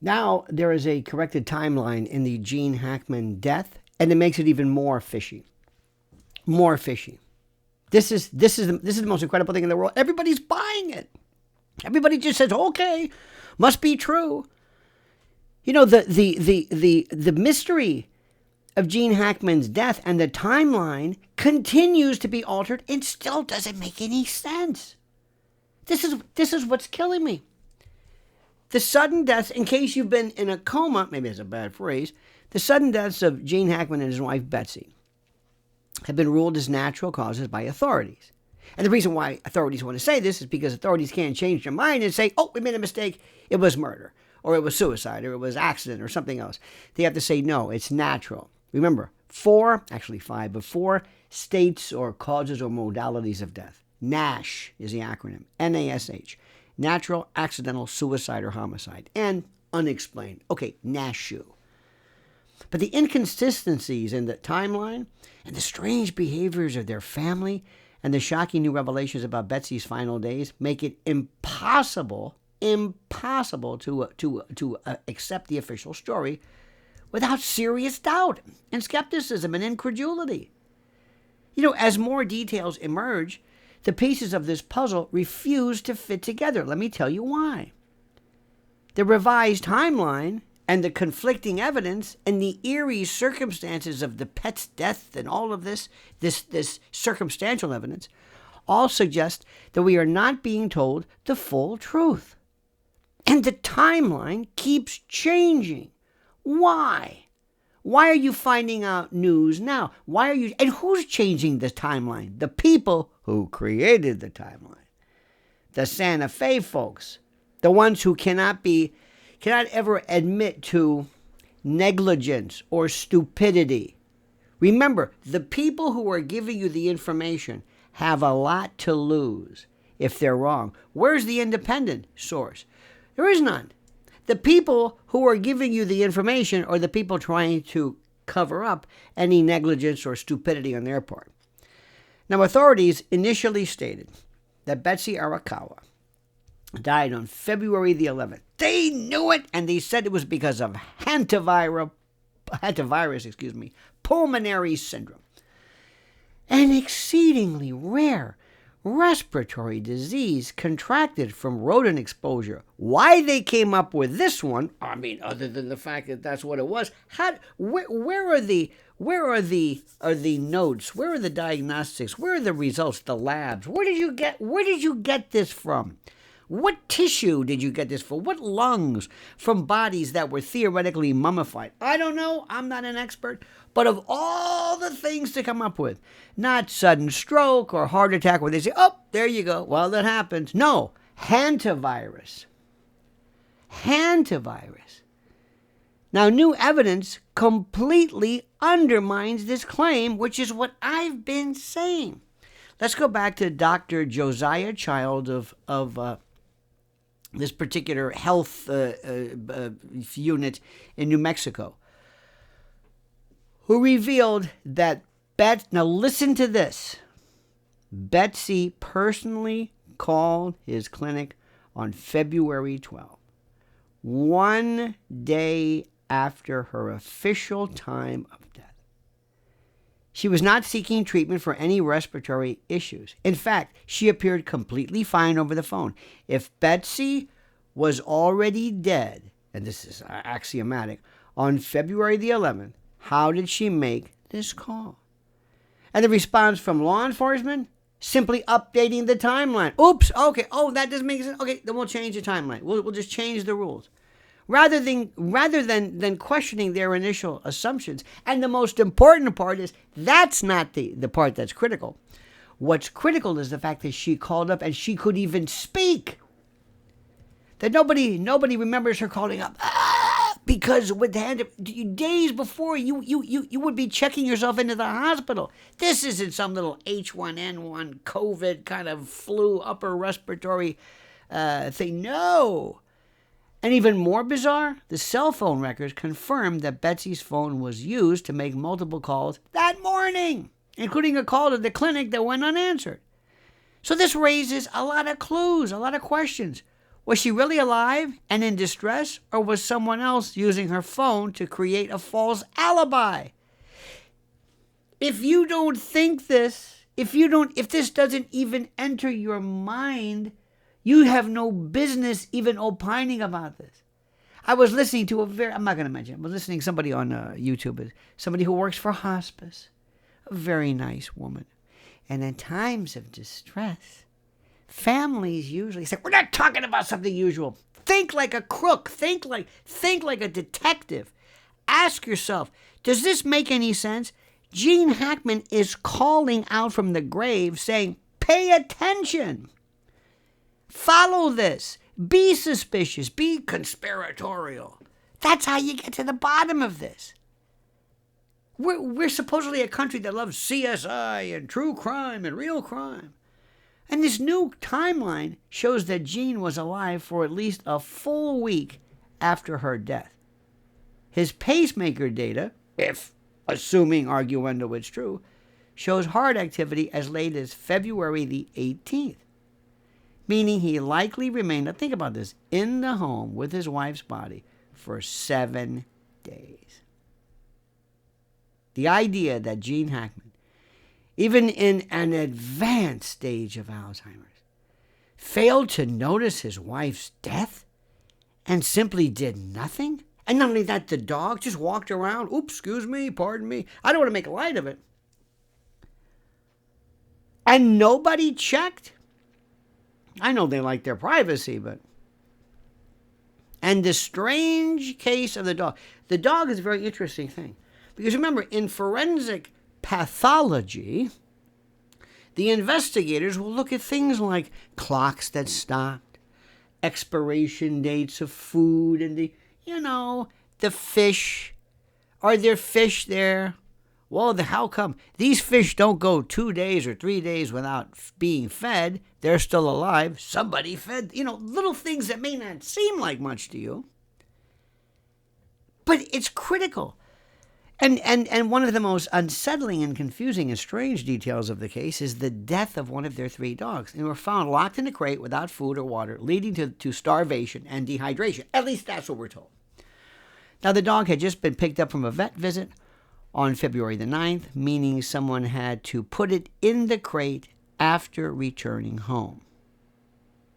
Now there is a corrected timeline in the Gene Hackman death, and it makes it even more fishy. More fishy. This is the most incredible thing in the world. Everybody's buying it. Everybody just says, okay, must be true. You know, the mystery of Gene Hackman's death and the timeline continues to be altered and still doesn't make any sense. This is what's killing me. The sudden deaths, in case you've been in a coma, maybe that's a bad phrase, the sudden deaths of Gene Hackman and his wife Betsy have been ruled as natural causes by authorities. And the reason why authorities want to say this is because authorities can't change their mind and say, oh, we made a mistake, it was murder, or it was suicide, or it was accident, or something else. They have to say, no, it's natural. Remember, 4 states or causes or modalities of death. NASH is the acronym, NASH. Natural, accidental, suicide, or homicide. And unexplained. Okay, NASHU. But the inconsistencies in the timeline and the strange behaviors of their family and the shocking new revelations about Betsy's final days make it impossible to accept the official story without serious doubt and skepticism and incredulity. You know, as more details emerge, the pieces of this puzzle refuse to fit together. Let me tell you why. The revised timeline and the conflicting evidence and the eerie circumstances of the pet's death and all of this circumstantial evidence all suggest that we are not being told the full truth. And the timeline keeps changing. Why? Why are you finding out news now? And who's changing the timeline? The people who created the timeline. The Santa Fe folks. The ones who cannot ever admit to negligence or stupidity. Remember, the people who are giving you the information have a lot to lose if they're wrong. Where's the independent source? There is none. The people who are giving you the information are the people trying to cover up any negligence or stupidity on their part. Now, authorities initially stated that Betsy Arakawa died on February the 11th. They knew it, and they said it was because of hantavirus, pulmonary syndrome, an exceedingly rare respiratory disease contracted from rodent exposure. Why they came up with this one, I mean, other than the fact that that's what it was, where are the notes? Where are the diagnostics? Where are the results? The labs? Where did you get this from? What tissue did you get this from? What lungs from bodies that were theoretically mummified? I don't know. I'm not an expert. But of all the things to come up with, not sudden stroke or heart attack where they say, oh, there you go. Well, that happens. No, hantavirus. Hantavirus. Now, new evidence completely undermines this claim, which is what I've been saying. Let's go back to Dr. Josiah Child of this particular health unit in New Mexico, who revealed that now listen to this, Betsy personally called his clinic on February 12th, one day after her official time of death. She was not seeking treatment for any respiratory issues. In fact, she appeared completely fine over the phone. If Betsy was already dead, and this is axiomatic, on February the 11th, how did she make this call? And the response from law enforcement? Simply updating the timeline. Oops, okay, oh, that doesn't make sense. Okay, then we'll change the timeline. We'll just change the rules. Rather than questioning their initial assumptions. And the most important part is that's not the part that's critical. What's critical is the fact that she called up and she could even speak. That nobody remembers her calling up. Because with the hand days before you would be checking yourself into the hospital. This isn't some little H1N1 COVID kind of flu upper respiratory thing. No. And even more bizarre, the cell phone records confirmed that Betsy's phone was used to make multiple calls that morning, including a call to the clinic that went unanswered. So this raises a lot of clues, a lot of questions. Was she really alive and in distress, or was someone else using her phone to create a false alibi? If you don't think this, if this doesn't even enter your mind, you have no business even opining about this. I was listening to I'm not going to mention, I was listening to somebody on YouTube, somebody who works for hospice, a very nice woman. And in times of distress, families usually say, we're not talking about something usual. Think like a crook. Think like a detective. Ask yourself, does this make any sense? Gene Hackman is calling out from the grave saying, pay attention. Follow this. Be suspicious. Be conspiratorial. That's how you get to the bottom of this. We're supposedly a country that loves CSI and true crime and real crime. And this new timeline shows that Gene was alive for at least a full week after her death. His pacemaker data, if assuming arguendo it's true, shows heart activity as late as February the 18th, meaning he likely remained, now think about this, in the home with his wife's body for 7 days. The idea that Gene Hackman, even in an advanced stage of Alzheimer's, failed to notice his wife's death and simply did nothing? And not only that, the dog just walked around. Oops, excuse me, pardon me. I don't want to make light of it. And nobody checked? I know they like their privacy, but... And the strange case of the dog. The dog is a very interesting thing. Because remember, in forensic pathology, the investigators will look at things like clocks that stopped, expiration dates of food, and the fish. Are there fish there? Well, how come? These fish don't go 2 days or 3 days without being fed. They're still alive. Somebody fed, little things that may not seem like much to you. But it's critical. And one of the most unsettling and confusing and strange details of the case is the death of one of their 3 dogs. They were found locked in a crate without food or water, leading to starvation and dehydration. At least that's what we're told. Now, the dog had just been picked up from a vet visit on February the 9th, meaning someone had to put it in the crate after returning home.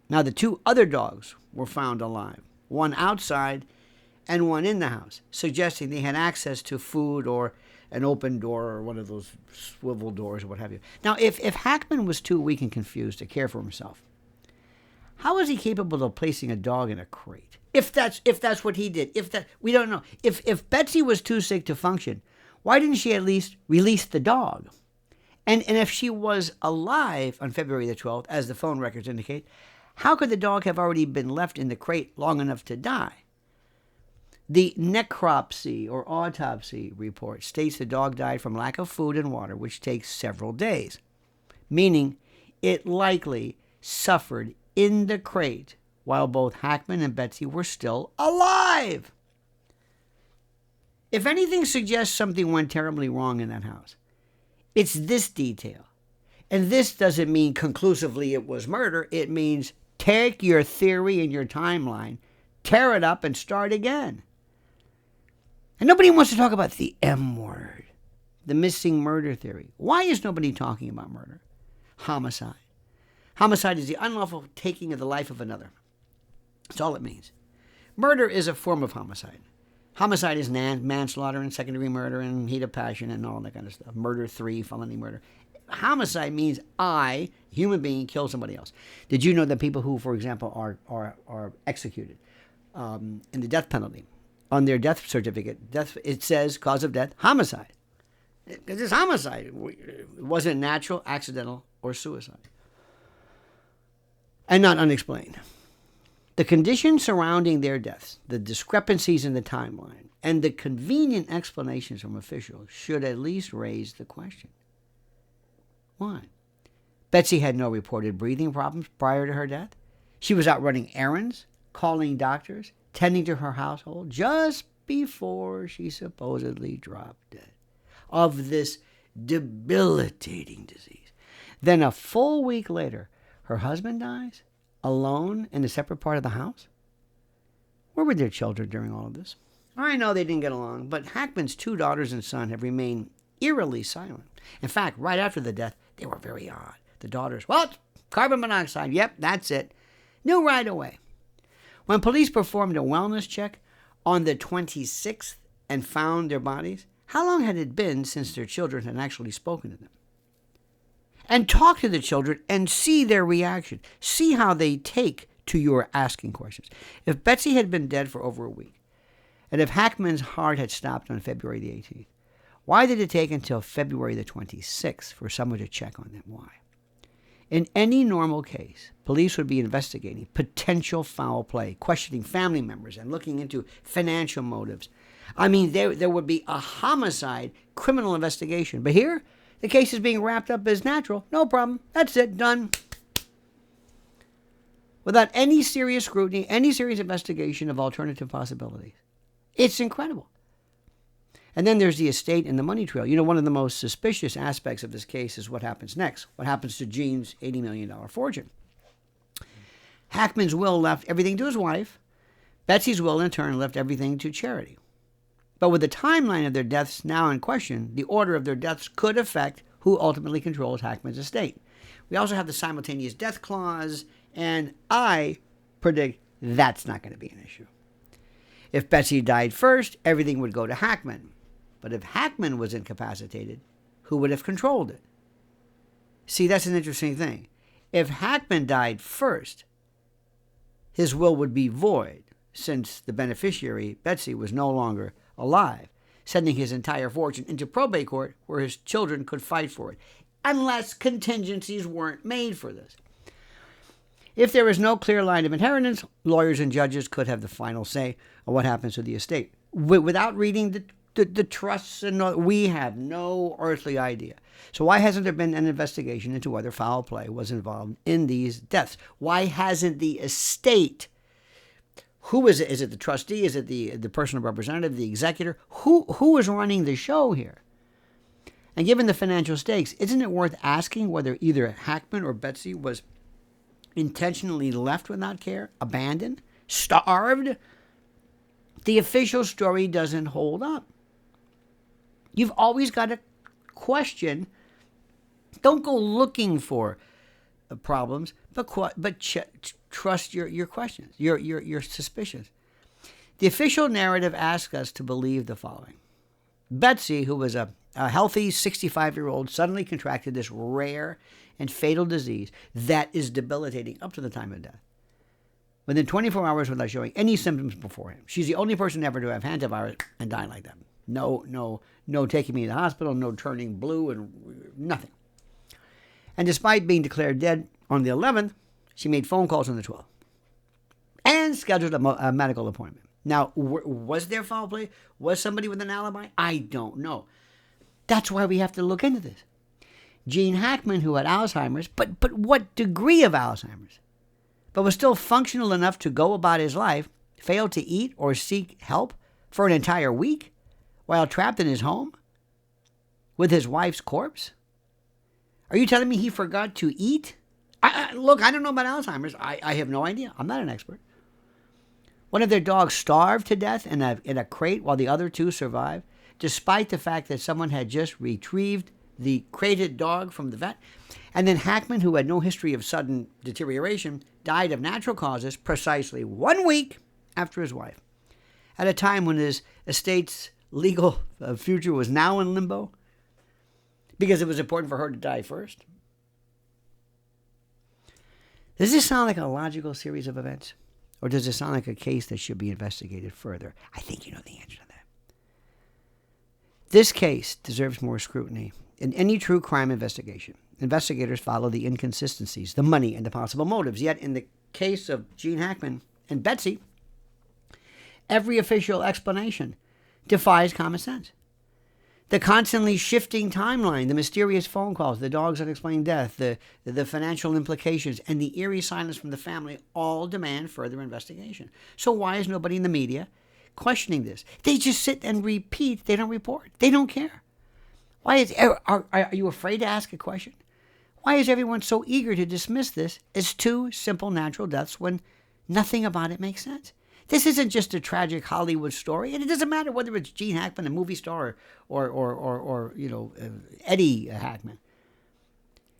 Now, the 2 other dogs were found alive, one outside and one in the house, suggesting they had access to food or an open door or one of those swivel doors or what have you. Now, if Hackman was too weak and confused to care for himself, how was he capable of placing a dog in a crate? If that's what he did, we don't know. If Betsy was too sick to function, why didn't she at least release the dog? And if she was alive on February the 12th, as the phone records indicate, how could the dog have already been left in the crate long enough to die? The necropsy or autopsy report states the dog died from lack of food and water, which takes several days, meaning it likely suffered in the crate while both Hackman and Betsy were still alive. If anything suggests something went terribly wrong in that house, it's this detail. And this doesn't mean conclusively it was murder. It means take your theory and your timeline, tear it up, and start again. And nobody wants to talk about the M word, the missing murder theory. Why is nobody talking about murder? Homicide. Homicide is the unlawful taking of the life of another. That's all it means. Murder is a form of homicide. Homicide is manslaughter and second-degree murder and heat of passion and all that kind of stuff. Murder 3, felony murder. Homicide means I, human being, kill somebody else. Did you know that people who, for example, are executed in the death penalty, on their death certificate, it says cause of death, homicide. Because it's homicide. It wasn't natural, accidental, or suicide. And not unexplained. The conditions surrounding their deaths, the discrepancies in the timeline, and the convenient explanations from officials should at least raise the question. Why? Betsy had no reported breathing problems prior to her death. She was out running errands, calling doctors, tending to her household just before she supposedly dropped dead of this debilitating disease. Then a full week later, her husband dies alone in a separate part of the house? Where were their children during all of this? I know they didn't get along, but Hackman's 2 daughters and son have remained eerily silent. In fact, right after the death, they were very odd. The daughters, well, carbon monoxide, yep, that's it. Knew right away. When police performed a wellness check on the 26th and found their bodies, how long had it been since their children had actually spoken to them? And talk to the children and see their reaction. See how they take to your asking questions. If Betsy had been dead for over a week, and if Hackman's heart had stopped on February the 18th, why did it take until February the 26th for someone to check on them? Why? In any normal case, police would be investigating potential foul play, questioning family members, and looking into financial motives. I mean, there would be a homicide criminal investigation. But here, the case is being wrapped up as natural. No problem. That's it. Done. Without any serious scrutiny, any serious investigation of alternative possibilities. It's incredible. And then there's the estate and the money trail. You know, one of the most suspicious aspects of this case is what happens next. What happens to Gene's $80 million fortune? Hackman's will left everything to his wife. Betsy's will, in turn, left everything to charity. But with the timeline of their deaths now in question, the order of their deaths could affect who ultimately controls Hackman's estate. We also have the simultaneous death clause, and I predict that's not going to be an issue. If Betsy died first, everything would go to Hackman. But if Hackman was incapacitated, who would have controlled it? See, that's an interesting thing. If Hackman died first, his will would be void, since the beneficiary, Betsy, was no longer alive, sending his entire fortune into probate court where his children could fight for it, unless contingencies weren't made for this. If there is no clear line of inheritance, lawyers and judges could have the final say on what happens to the estate. Without reading the trusts, and we have no earthly idea. So why hasn't there been an investigation into whether foul play was involved in these deaths? Why hasn't the estate, who is it? Is it the trustee? Is it the personal representative, the executor? Who is running the show here? And given the financial stakes, isn't it worth asking whether either Hackman or Betsy was intentionally left without care, abandoned, starved? The official story doesn't hold up. You've always got to question. Don't go looking for problems, but trust your questions, your suspicions. The official narrative asks us to believe the following. Betsy, who was a healthy 65-year-old, suddenly contracted this rare and fatal disease that is debilitating up to the time of death. Within 24 hours without showing any symptoms beforehand. She's the only person ever to have hantavirus and die like that. No taking me to the hospital, no turning blue, and nothing. And despite being declared dead on the 11th, she made phone calls on the 12th and scheduled a medical appointment. Now, was there foul play? Was somebody with an alibi? I don't know. That's why we have to look into this. Gene Hackman, who had Alzheimer's, but what degree of Alzheimer's? But was still functional enough to go about his life, failed to eat or seek help for an entire week while trapped in his home with his wife's corpse? Are you telling me he forgot to eat? Look, I don't know about Alzheimer's. I have no idea. I'm not an expert. One of their dogs starved to death in a crate while the other 2 survived, despite the fact that someone had just retrieved the crated dog from the vet. And then Hackman, who had no history of sudden deterioration, died of natural causes precisely 1 week after his wife, at a time when his estate's legal future was now in limbo, because it was important for her to die first. Does this sound like a logical series of events? Or does it sound like a case that should be investigated further? I think you know the answer to that. This case deserves more scrutiny. In any true crime investigation, investigators follow the inconsistencies, the money, and the possible motives. Yet in the case of Gene Hackman and Betsy, every official explanation defies common sense. The constantly shifting timeline, the mysterious phone calls, the dog's unexplained death, the financial implications, and the eerie silence from the family all demand further investigation. So why is nobody in the media questioning this? They just sit and repeat. They don't report. They don't care. Why are you afraid to ask a question? Why is everyone so eager to dismiss this as two simple natural deaths when nothing about it makes sense? This isn't just a tragic Hollywood story, and it doesn't matter whether it's Gene Hackman, a movie star, or Eddie Hackman.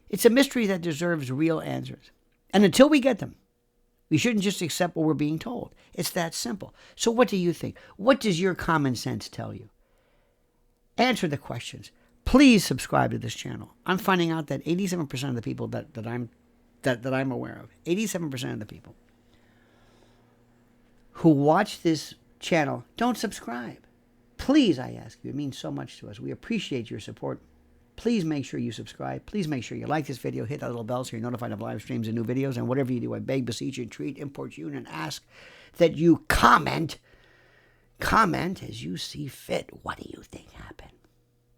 It's a mystery that deserves real answers. And until we get them, we shouldn't just accept what we're being told. It's that simple. So what do you think? What does your common sense tell you? Answer the questions. Please subscribe to this channel. I'm finding out that 87% of the people that I'm aware of, 87% of the people who watch this channel don't subscribe. Please, I ask you, it means so much to us. We appreciate your support. Please make sure you subscribe. Please make sure you like this video. Hit that little bell so you're notified of live streams and new videos. And whatever you do, I beg, beseech, entreat, importune, and ask that you comment. Comment as you see fit. What do you think happened?